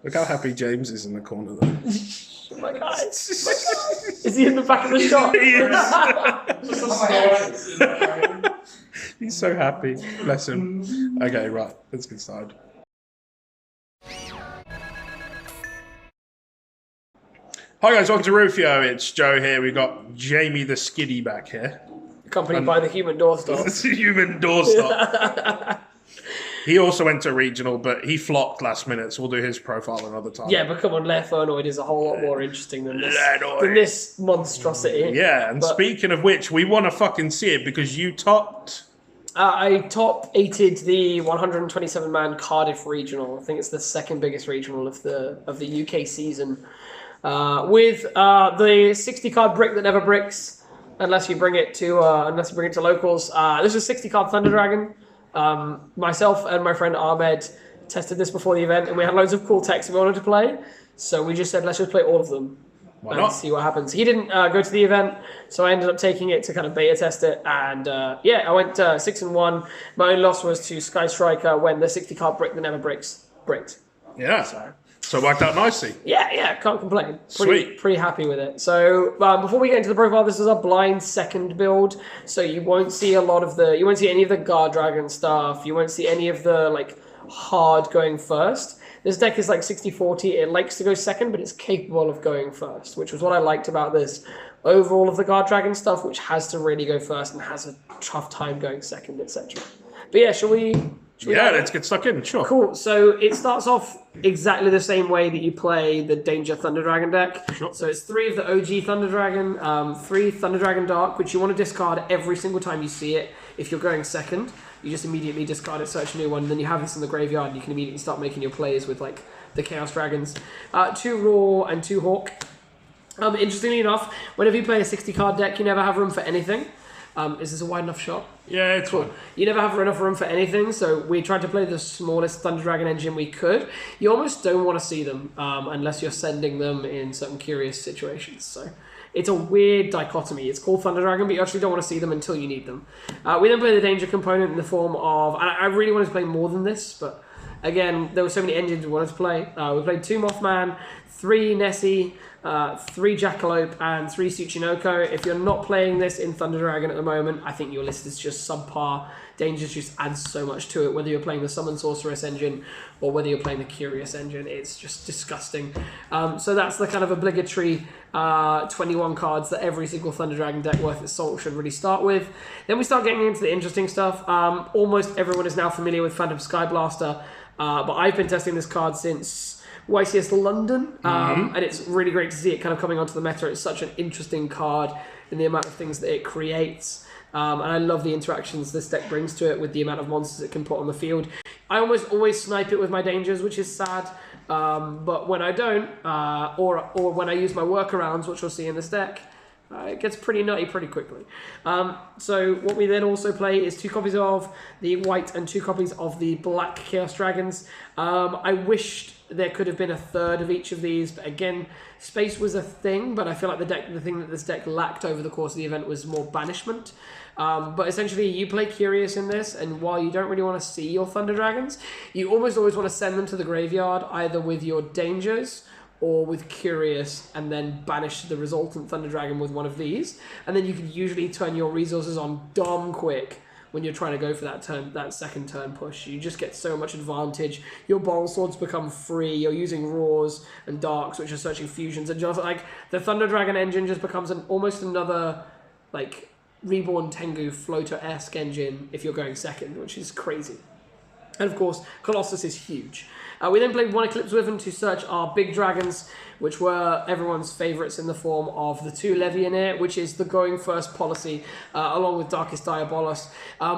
Look how happy James is in the corner there. My guy. Is he in the back of the shop? He is. He's so happy. Bless him. Okay, right. Let's get started. Hi guys, welcome to Rufio. It's Joe here. We've got Jamie the Skiddy back here. Accompanied by the human doorstop. It's a human doorstop. He also went to regional, but he flopped last minute, so we'll do his profile another time. Yeah, but come on, Lefanoid is a whole lot more interesting than this monstrosity. Yeah, and speaking of which, we want to fucking see it because you topped... I top 8'd the 127-man Cardiff Regional. I think it's the second biggest regional of the UK season. With the 60-card brick that never bricks, unless you bring it to locals. This is 60-card Thunder Dragon. Myself and my friend Ahmed tested this before the event, and we had loads of cool techs we wanted to play. So we just said, let's just play all of them. Why not? See what happens. He didn't go to the event, so I ended up taking it to kind of beta test it. And I went 6-1. My only loss was to Sky Striker when the 60-card brick that never bricks bricked. Yeah. So it worked out nicely. Yeah, can't complain. Sweet. Pretty happy with it. So before we get into the profile, this is a blind second build, so you won't see you won't see any of the Guard Dragon stuff. You won't see any of the hard going first. This deck is like 60-40. It likes to go second, but it's capable of going first, which was what I liked about this over all of the Guard Dragon stuff, which has to really go first and has a tough time going second, etc. But yeah, shall we let's get stuck in, sure. Cool, so it starts off exactly the same way that you play the Danger Thunder Dragon deck. Sure. So it's 3 of the OG Thunder Dragon, 3 Thunder Dragon Dark, which you want to discard every single time you see it. If you're going second, you just immediately discard it, search a new one, and then you have this in the graveyard, and you can immediately start making your plays with the Chaos Dragons. 2 Raw and 2 Hawk. Interestingly enough, whenever you play a 60-card deck, you never have room for anything. Is this a wide enough shot? Yeah, it's cool. You never have enough room for anything, so we tried to play the smallest Thunder Dragon engine we could. You almost don't want to see them unless you're sending them in certain curious situations. So it's a weird dichotomy. It's called Thunder Dragon, but you actually don't want to see them until you need them. We then play the Danger component in the form of... I really wanted to play more than this, but again, there were so many engines we wanted to play. We played 2 Mothman, 3 Nessie, 3 Jackalope, and 3 Tsuchinoko. If you're not playing this in Thunder Dragon at the moment, I think your list is just subpar. Danger just adds so much to it, whether you're playing the Summon Sorceress engine or whether you're playing the Curious engine. It's just disgusting. So that's the kind of obligatory 21 cards that every single Thunder Dragon deck worth its salt should really start with. Then we start getting into the interesting stuff. Almost everyone is now familiar with Phantom Skyblaster, but I've been testing this card since YCS London, and it's really great to see it kind of coming onto the meta. It's such an interesting card in the amount of things that it creates, and I love the interactions this deck brings to it with the amount of monsters it can put on the field. I almost always snipe it with my Dangers, which is sad, but when I don't, or when I use my workarounds, which we'll see in this deck, it gets pretty nutty pretty quickly. So what we then also play is 2 copies of the white and 2 copies of the black Chaos Dragons. I wished there could have been a third of each of these, but again, space was a thing, but I feel like the thing that this deck lacked over the course of the event was more banishment. But essentially, you play Curious in this, and while you don't really want to see your Thunder Dragons, you almost always want to send them to the graveyard, either with your Dangers or with Curious, and then banish the resultant Thunder Dragon with one of these. And then you can usually turn your resources on dumb quick when you're trying to go for that second turn push. You just get so much advantage. Your Boral Swords become free. You're using Raws and Darks, which are searching fusions. And just the Thunder Dragon engine just becomes almost another Reborn Tengu floater-esque engine if you're going second, which is crazy. And of course, Colossus is huge. We then played 1 Eclipse Wyvern to search our big dragons, which were everyone's favourites in the form of the 2 Levianeer, which is the going first policy, along with Darkest Diabolos.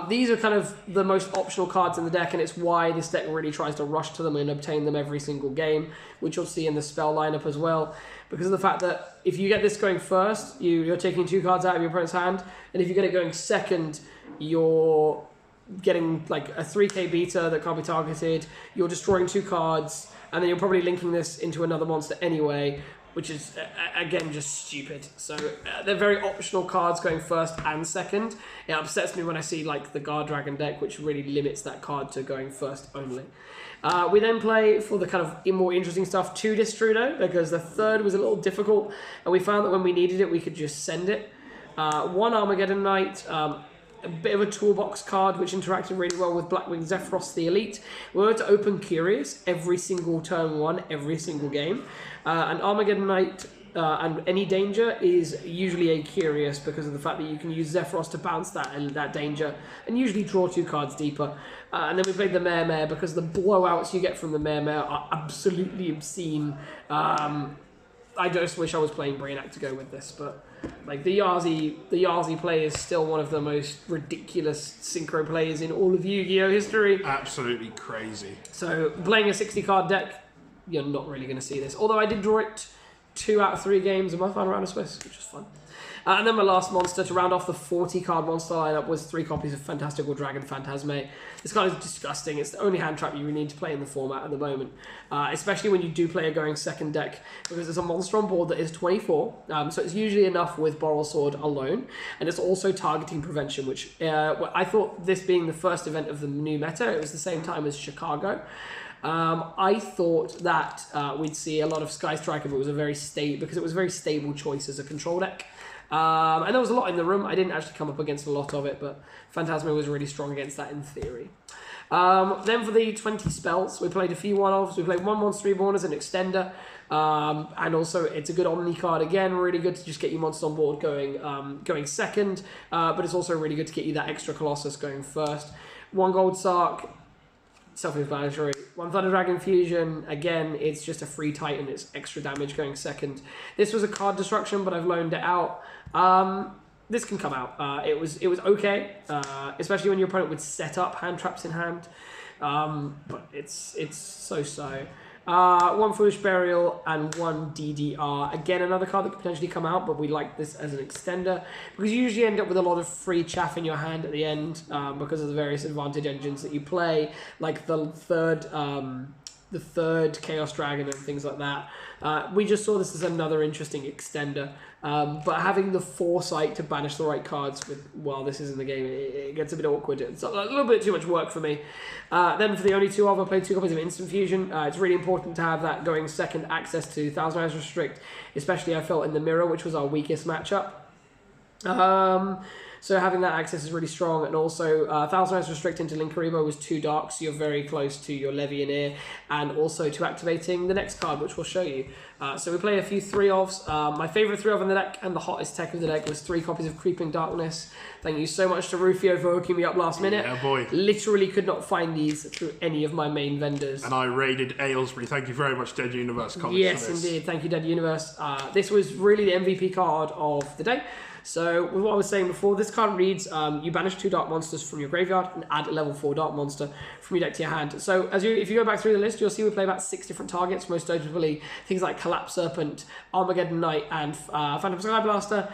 These are kind of the most optional cards in the deck, and it's why this deck really tries to rush to them and obtain them every single game, which you'll see in the spell lineup as well. Because of the fact that if you get this going first, you're taking 2 cards out of your opponent's hand, and if you get it going second, you're getting a 3k beta that can't be targeted, you're destroying 2 cards, and then you're probably linking this into another monster anyway, which is, again, just stupid. So they're very optional cards going first and second. It upsets me when I see like the Guard Dragon deck, which really limits that card to going first only. We then play, for the kind of more interesting stuff, 2 Destrudo, because the third was a little difficult, and we found that when we needed it, we could just send it. 1 Armageddon Knight, a bit of a toolbox card which interacted really well with Blackwing Zephyros the Elite. We wanted to open Curious every single turn 1, every single game. And Armageddon Knight and any danger is usually a Curious because of the fact that you can use Zephyros to bounce that danger and usually draw 2 cards deeper. And then we played the Mare because the blowouts you get from the Mare are absolutely obscene. I just wish I was playing Brainiac to go with this, but like the Yazi play is still one of the most ridiculous synchro plays in all of Yu-Gi-Oh history. Absolutely crazy. So playing a 60 card deck, you're not really going to see this. Although I did draw it 2 out of 3 games in my final round of Swiss, which was fun. And then my last monster to round off the 40 card monster lineup was 3 copies of Fantastical Dragon Phantasme. This card is disgusting. It's the only hand trap you need to play in the format at the moment, especially when you do play a going second deck, because there's a monster on board that is 24, so it's usually enough with Boral Sword alone, and it's also targeting prevention, which I thought, this being the first event of the new meta, it was the same time as Chicago. I thought that we'd see a lot of Sky Striker, but it was a very stable choice as a control deck. And there was a lot in the room. I didn't actually come up against a lot of it, but Phantasma was really strong against that in theory. Then for the 20 spells, we played a few one-offs. We played 1 Monster Reborn as an extender. And also, it's a good Omni card. Again, really good to just get your monster on board going second. But it's also really good to get you that extra Colossus going first. 1 Gold Sark, self-explanatory. 1 Thunder Dragon Fusion, again, it's just a free Titan, it's extra damage going second. This was a card destruction, but I've loaned it out. This can come out. It was okay, especially when your opponent would set up hand traps in hand. But it's so-so. 1 Foolish Burial and 1 DDR. Again, another card that could potentially come out, but we like this as an extender because you usually end up with a lot of free chaff in your hand at the end because of the various advantage engines that you play, like the third Chaos Dragon and things like that. We just saw this as another interesting extender, but having the foresight to banish the right cards while this is in the game, it gets a bit awkward. It's a little bit too much work for me. Then for the only 2 of, I played 2 copies of Instant Fusion. It's really important to have that going second, access to Thousand Eyes Restrict, especially I felt in the Mirror, which was our weakest matchup. So having that access is really strong, and also Thousand Eyes Restrict into Linkuribo was 2 dark, so you're very close to your Levianeer, and also to activating the next card, which we'll show you. So we play a few 3-ofs. My favourite 3-of in the deck, and the hottest tech of the deck, was 3 copies of Creeping Darkness. Thank you so much to Rufio for hooking me up last minute. Yeah, boy. Literally could not find these through any of my main vendors. And I raided Aylesbury. Thank you very much, Dead Universe Comics. Yes, indeed. Thank you, Dead Universe. This was really the MVP card of the day. So, with what I was saying before, this card reads, you banish 2 dark monsters from your graveyard and add a level 4 dark monster from your deck to your hand. So, if you go back through the list, you'll see we play about 6 different targets, most notably things like Collapse Serpent, Armageddon Knight, and Phantom Sky Blaster.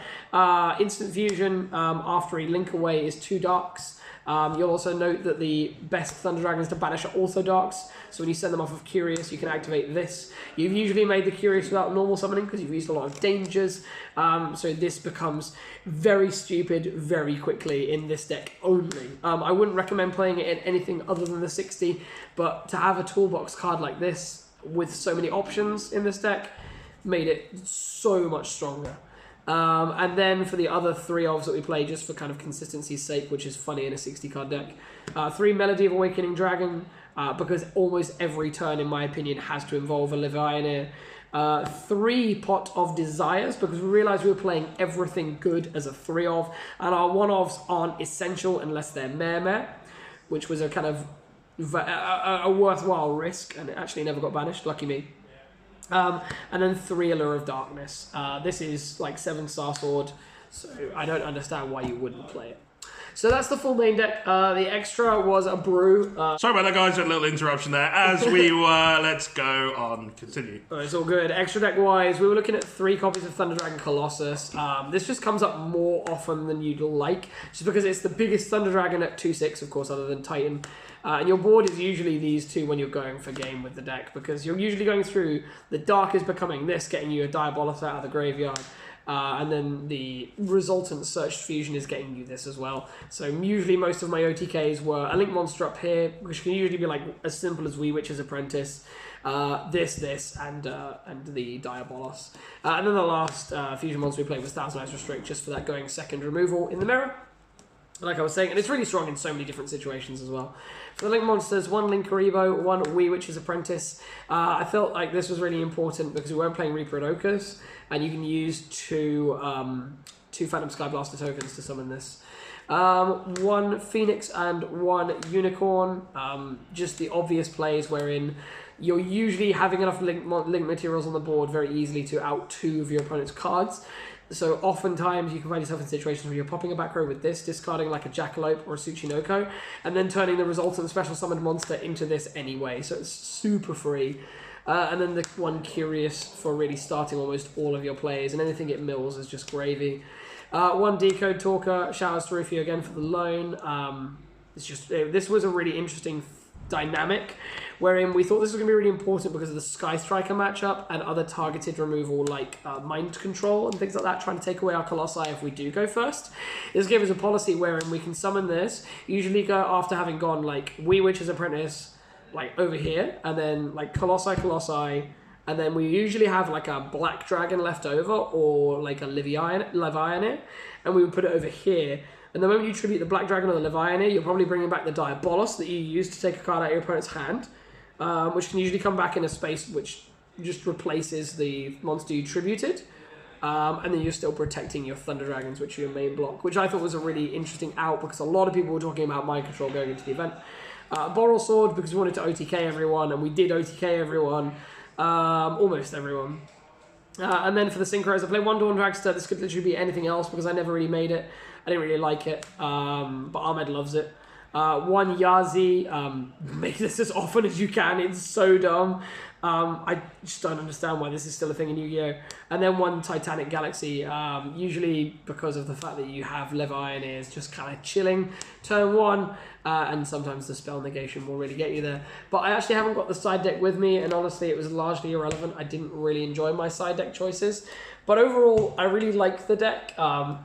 Instant Fusion, after a link away, is 2 darks. You'll also note that the best Thunder Dragons to banish are also darks, so when you send them off of Curious, you can activate this. You've usually made the Curious without normal summoning because you've used a lot of dangers, so this becomes very stupid very quickly in this deck only. I wouldn't recommend playing it in anything other than the 60, but to have a toolbox card like this with so many options in this deck made it so much stronger. And then for the other 3-ofs that we play, just for kind of consistency's sake, which is funny in a 60 card deck, 3 Melody of Awakening Dragon, because almost every turn, in my opinion, has to involve a Levianeer. 3 Pot of Desires, because we realised we were playing everything good as a 3-of, and our 1-ofs aren't essential unless they're Mare, which was a kind of a worthwhile risk, and it actually never got banished, lucky me. And then 3 Allure of Darkness. This is like 7-star sword, so I don't understand why you wouldn't play it. So that's the full main deck. The extra was a brew. Sorry about that, guys. A little interruption there. As we were, let's go on. Continue. It's all good. Extra deck wise, we were looking at 3 copies of Thunder Dragon Colossus. This just comes up more often than you'd like, just because it's the biggest Thunder Dragon at 2/6, of course, other than Titan. And your board is usually these two when you're going for game with the deck, because you're usually going through the Dark is becoming this, getting you a Diabolus out of the graveyard. And then the resultant Searched Fusion is getting you this as well. So usually most of my OTKs were a Link Monster up here, which can usually be like as simple as Wee Witch's Apprentice, this, and the Diabolos. And then the last fusion monster we played was Thousand Eyes Restrict, just for that going second removal in the mirror. Like I was saying, and it's really strong in so many different situations as well. For the Link Monsters, 1 Link Karibo, 1 Wee Witch's Apprentice. I felt like this was really important because we weren't playing Reaper and Ochres, and you can use two Phantom Skyblaster tokens to summon this. 1 Phoenix and 1 Unicorn. Just the obvious plays wherein you're usually having enough link materials on the board very easily to out 2 of your opponent's cards. So oftentimes you can find yourself in situations where you're popping a back row with this, discarding like a Jackalope or a Tsuchinoko, and then turning the resultant special summoned monster into this anyway. So it's super free. And then the 1 Curious for really starting almost all of your plays, and anything it mills is just gravy. 1 Decode Talker, shoutouts to Rufio again for the loan. This was a really interesting dynamic, wherein we thought this was going to be really important because of the Sky Striker matchup and other targeted removal like Mind Control and things like that, trying to take away our Colossi if we do go first. This gives us a policy wherein we can summon this, usually go after having gone like Wee Witch's Apprentice, like over here, and then like Colossi, and then we usually have like a Black Dragon left over or like a Leviathan, and we would put it over here. And the moment you tribute the Black Dragon or the Leviathan, you're probably bringing back the Diabolos that you used to take a card out of your opponent's hand, which can usually come back in a space which just replaces the monster you tributed. And then you're still protecting your Thunder Dragons, which are your main block, which I thought was a really interesting out because a lot of people were talking about Mind Control going into the event. Boral Sword, because we wanted to OTK everyone, and we did OTK everyone, almost everyone. And then for the Synchros, I played 1 Dawn Dragster. This could literally be anything else because I never really made it. I didn't really like it, but Ahmed loves it. 1 Yazi, make this as often as you can. It's so dumb. I just don't understand why this is still a thing in Yu-Gi-Oh! And then 1 Titanic Galaxy, usually because of the fact that you have Leviathan is just kind of chilling turn 1, and sometimes the spell negation will really get you there. But I actually haven't got the side deck with me, and honestly it was largely irrelevant. I didn't really enjoy my side deck choices. But overall, I really like the deck.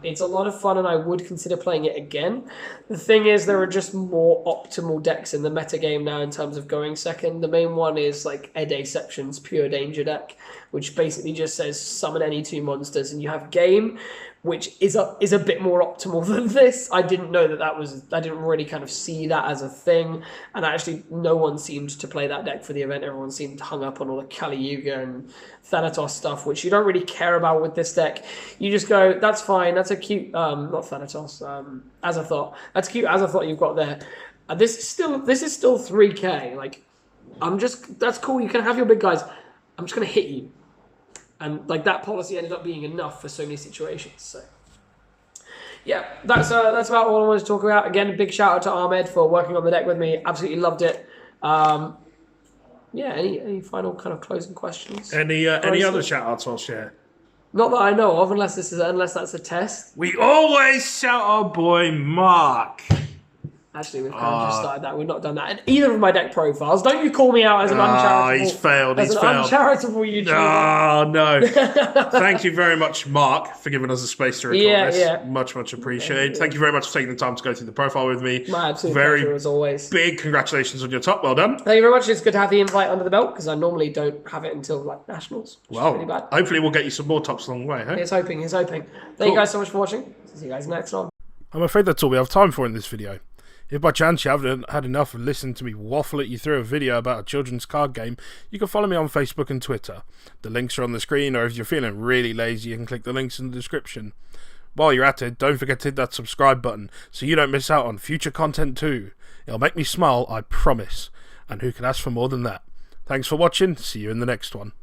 It's a lot of fun, and I would consider playing it again. The thing is, there are just more optimal decks in the meta game now in terms of going second. The main one is like Ed Aception's Pure Danger deck, which basically just says summon any 2 monsters, and you have game, which is a bit more optimal than this. I didn't know that was. I didn't really kind of see that as a thing, and actually, no one seemed to play that deck for the event. Everyone seemed hung up on all the Kali Yuga and Thanatos stuff, which you don't really care about with this deck. You just go, that's fine. That's a cute, not Thanatos, Azathoth. That's cute Azathoth you've got there. This is still 3K. Like, that's cool. You can have your big guys. I'm just gonna hit you. And like that policy ended up being enough for so many situations. So yeah, that's about all I wanted to talk about. Again, a big shout out to Ahmed for working on the deck with me. Absolutely loved it. Yeah, any final kind of closing questions? Any other shout outs I'll share? Not that I know of, unless that's a test. We always shout our boy Mark. Actually, we've kind of just started that. We've not done that in either of my deck profiles. Don't you call me out as an uncharitable... He's failed. Uncharitable YouTuber. Oh, no. Thank you very much, Mark, for giving us a space to record this. Yeah. Much appreciated. Thank you very much for taking the time to go through the profile with me. My absolute pleasure, as always. Big congratulations on your top. Well done. Thank you very much. It's good to have the invite under the belt, because I normally don't have it until like Nationals. Well, really bad. Hopefully we'll get you some more tops along the way, huh? Here's hoping. Thank you guys so much for watching. See you guys next time. I'm afraid that's all we have time for in this video. If by chance you haven't had enough of listening to me waffle at you through a video about a children's card game, you can follow me on Facebook and Twitter. The links are on the screen, or if you're feeling really lazy, you can click the links in the description. While you're at it, don't forget to hit that subscribe button so you don't miss out on future content too. It'll make me smile, I promise. And who can ask for more than that? Thanks for watching, see you in the next one.